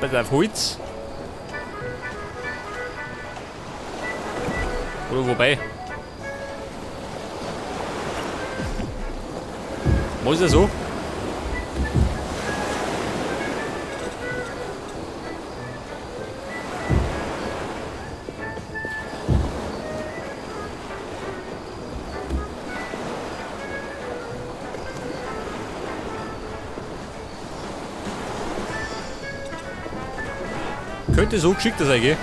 Pass auf, Holz. Oder wobei. Was ist das so? Könnte so geschickter sein, gell?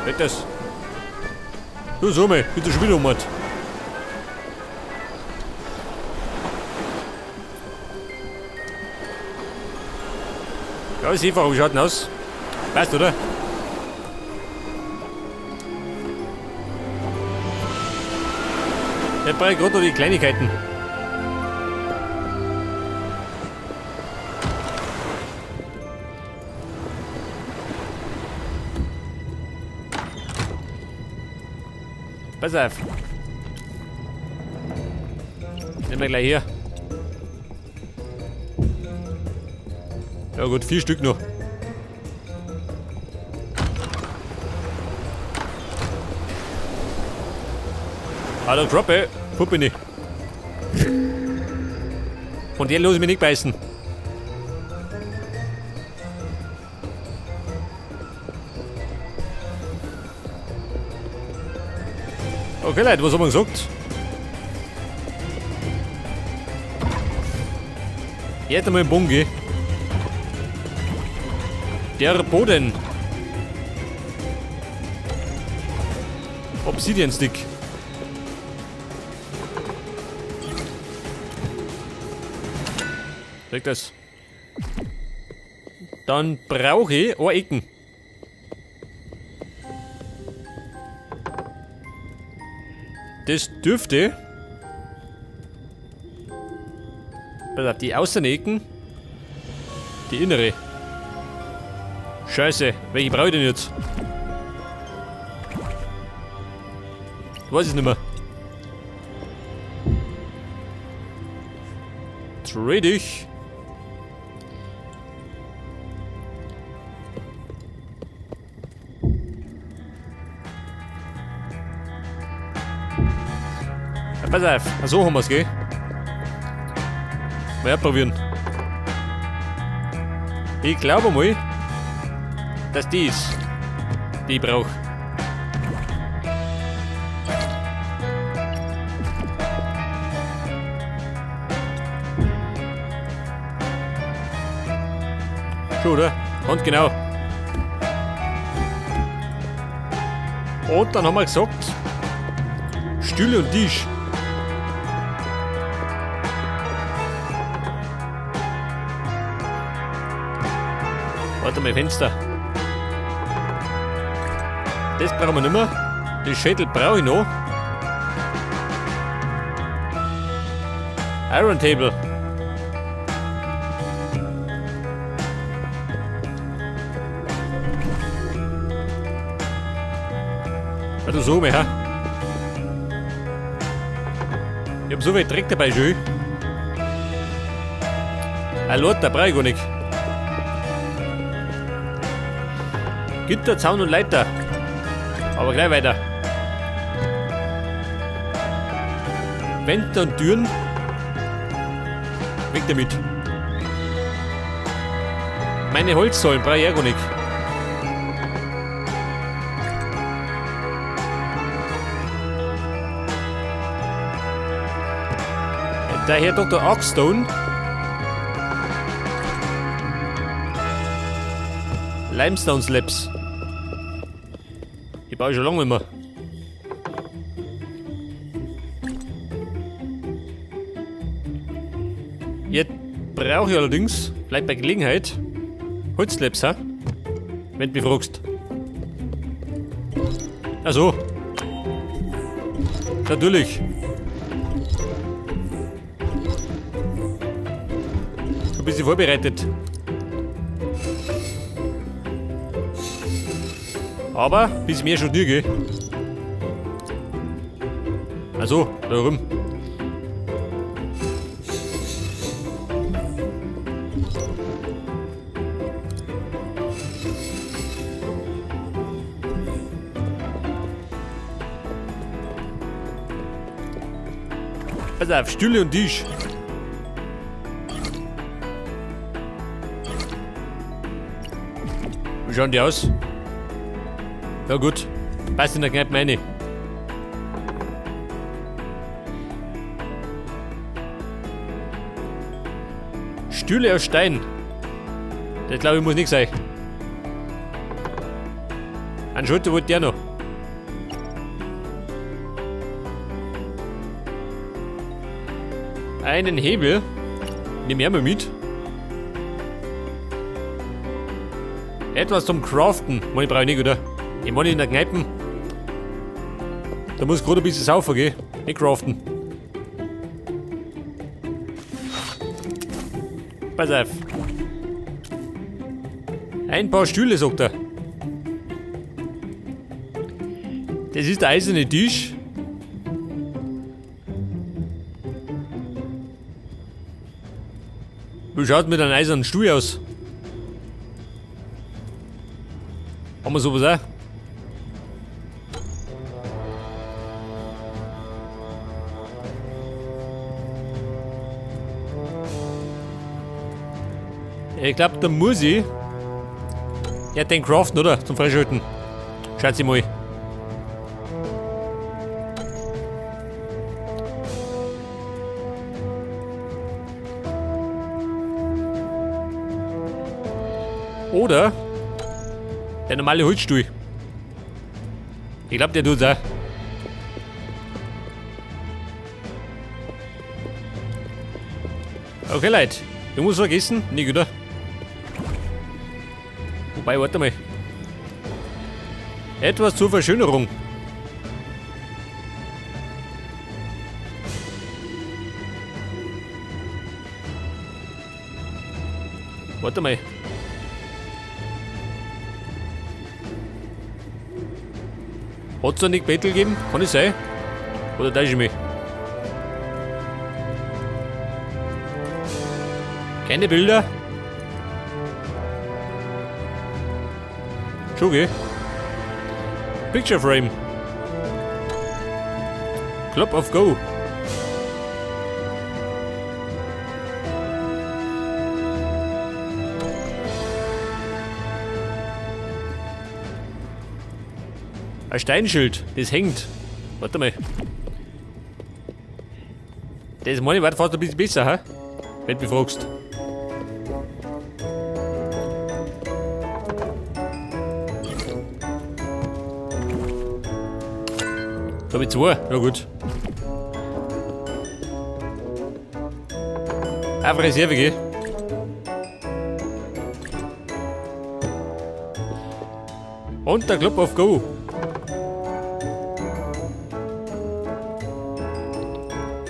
Weg das. Du, so mal, bitte schon wieder um. Ja, ist einfach, wie schaut denn aus? Passt, oder? Ich brauche gerade noch die Kleinigkeiten. Pass auf. Nehmen wir gleich hier. Ja gut, 4 Stück noch. Hallo, Droppe. Puppe nicht. Von der los ich mich nicht beißen. Okay, Leute, was haben wir gesagt? Jetzt einmal im Bungi. Der Boden. Obsidian Stick. Krieg das. Dann brauche ich Ecken. Das dürfte. Die Außenecken. Die innere. Scheiße, welche brauche ich denn jetzt? Ich weiß es nicht mehr. Trade ich. Ja, pass auf, so haben wir es, gell? Mal probieren. Ich glaube mal, dass die ist, die ich brauche. Schon, oder? Und genau. Und dann haben wir gesagt, Stühle und Tisch. Warte mal, Fenster. Das brauchen wir nicht mehr. Den Schädel brauche ich noch. Iron Table. Also so mehr, ha? Ich hab so viel Dreck dabei schon. Ein Lot, da brauche ich gar nicht. Gitter, Zaun und Leiter. Aber gleich weiter. Wände und Türen. Weg damit. Meine Holzsäulen brauche ich ja gar nicht. Daher Dr. Arkstone. Limestone Slabs. Die baue ich schon lange nicht mehr. Jetzt brauche ich allerdings, vielleicht bei Gelegenheit, Holzslabs, ha? Wenn du mich fragst. Ach so. Natürlich. Ein bisschen vorbereitet. Aber bis mehr schon dir, gell? Also, da rum. Pass auf, Stühle und Tisch. Wie schauen die aus? Ja gut, passt in der Kneipe rein. Stühle aus Stein. Das glaube ich muss nicht sein. Ein Schotte wollte der noch. Einen Hebel. Nehmen wir mal mit. Etwas zum Craften. Ich brauche nicht, oder? Ich meine in der Kneipe. Da muss gerade ein bisschen saufen gehen. Nicht craften. Pass auf. Ein paar Stühle, sagt er. Das ist der eiserne Tisch. Wie schaut mit einem eisernen Stuhl aus? Haben wir sowas auch? Ich glaube, da muss ich. Ja, den craften, oder? Zum Freischalten. Schaut sie mal. Oder der normale Holzstuhl. Ich glaube, der tut's auch. Okay, Leute. Ich muss vergessen. Nicht, oder? Wobei, warte mal. Etwas zur Verschönerung. Warte mal. Hat es da nicht Battle gegeben? Kann es sein? Oder täusche ich mich? Keine Bilder? Schon geh. Picture Frame. Club of Go. Ein Steinschild, das hängt. Warte mal. Das meine ich war fast ein bisschen besser, ha? Wenn du mich fragst. Da hab ich zwei, ja gut. Auf Reserve geh. Und der Club of Go.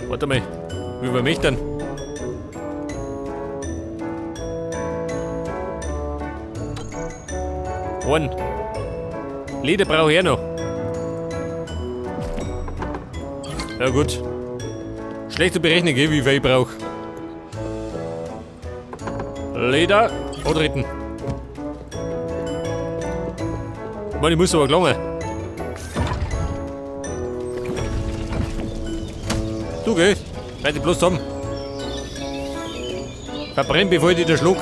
Warte mal, wie über mich dann? One. Leder brauche ich auch noch. Ja gut. Schlecht zu berechnen, gell, wie viel ich brauche. Leder oder Ritten. Mann, ich muss aber gelangen. Du geh, bleib dich bloß zusammen. Verbrenn, bevor ich dich da schluck.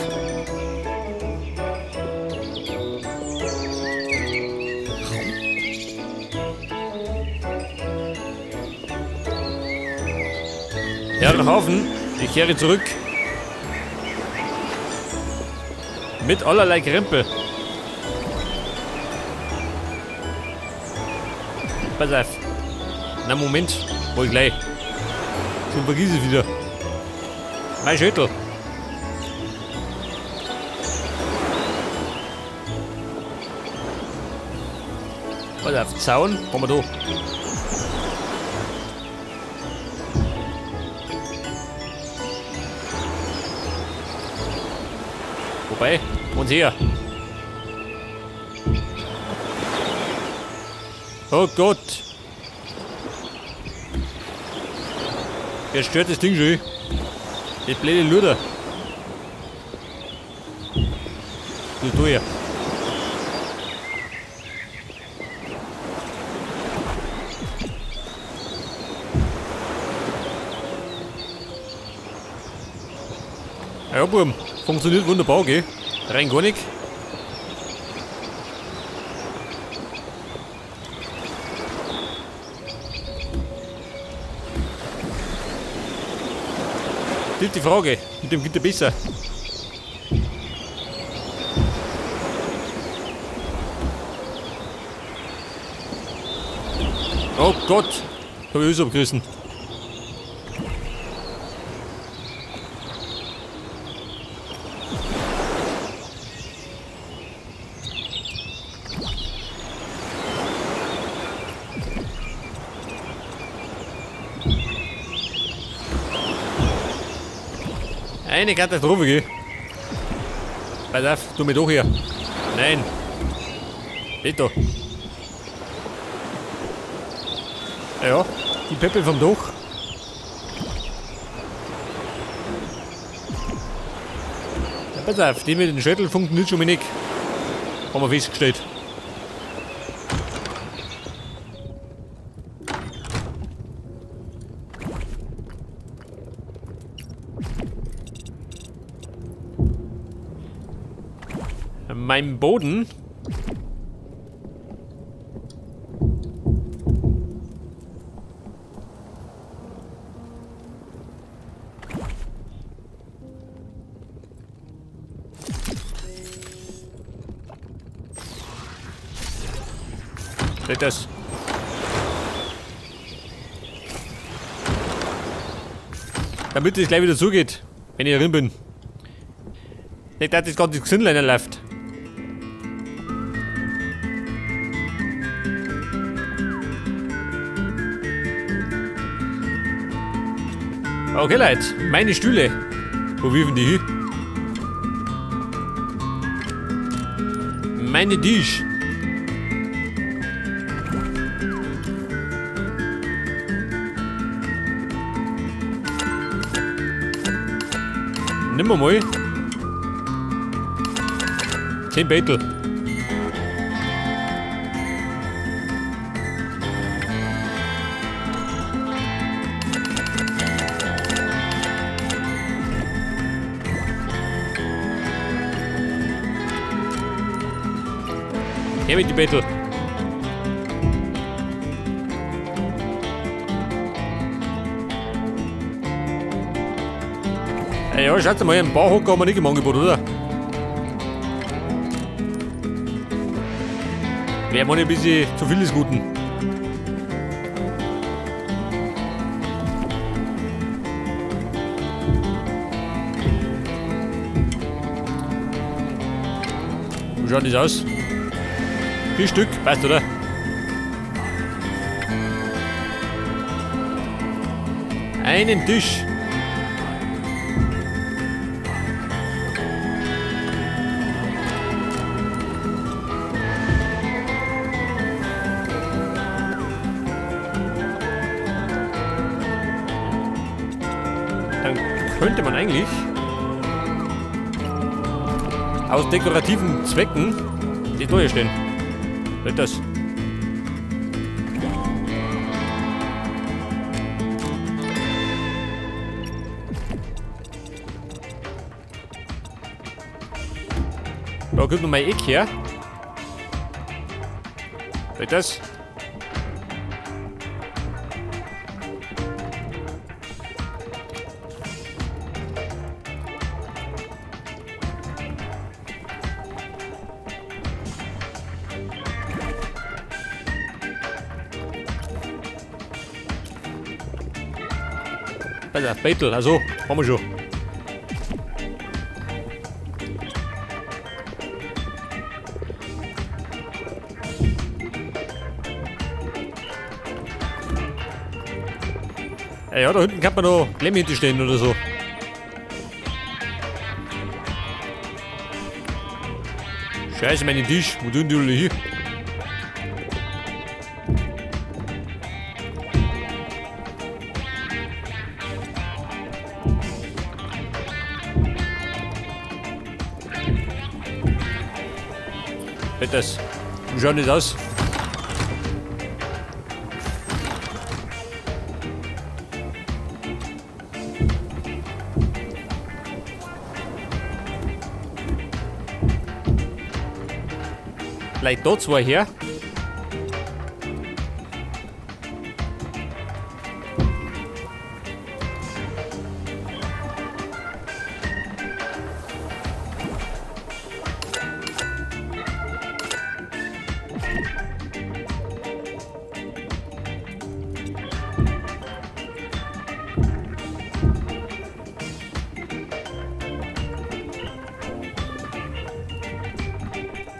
Herrenhaufen, ich kehre zurück. Mit allerlei Krempel. Pass auf. Na Moment, wohl gleich. Schon vergiss es wieder. Mein Schüttel. Pass auf, Zaun haben wir da. Wobei, uns hier. Oh Gott. Wer stört das Ding schon? Die blöde Luder. Du teuer. Ja, Buben, funktioniert wunderbar, gell? Rein gar nicht. Das ist die Frage, mit dem geht er besser. Oh Gott, hab ich alles abgerissen. Eine Katastrophe, gell? Pass auf, tu mich doch hier. Nein. Nicht da. Ja, die Peppel vom Dach. Ja, pass auf, die mit dem Schädel funktioniert schon mal nicht. Haben wir festgestellt. Mein Boden. Seht das? Damit es gleich wieder zugeht, wenn ich drin bin. Nicht, dass das ganze Gesindlein läuft. Okay, Leute, meine Stühle. Wo wirfen die hin? Meine Tisch. Nimm mal. 10 Bettel. Her mit die Bettel. Ja, schaut mal, einen Bauhocker haben wir nicht im Angebot, oder? Wäre mal ein bisschen zu viel des Guten. Wie schaut das aus? 4 Stück, passt, oder? Einen Tisch. Dann könnte man eigentlich aus dekorativen Zwecken die Tore stehen. Seht das? Da kommt noch mein Eck her. Seht das? Besser, Beitel, also, haben wir schon. Ja, da hinten kann man noch Klemme hinterstehen oder so. Scheiße, meinen Tisch, wo tun die alle hier? Das. Wie schaut das aus? Vielleicht dort zwei her.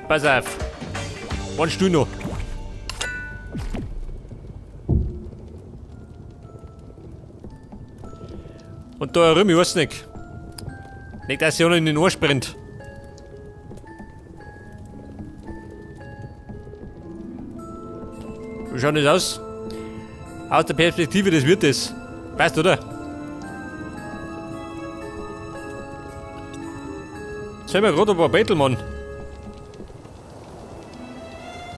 Pass auf. Wohnst du noch? Und da herum, ich weiß nicht. Nicht, dass sie auch noch in den Ohr springt. Wie schaut das aus? Aus der Perspektive, das wird es. Weißt du, oder? Sehen wir gerade ein paar Bettelmann.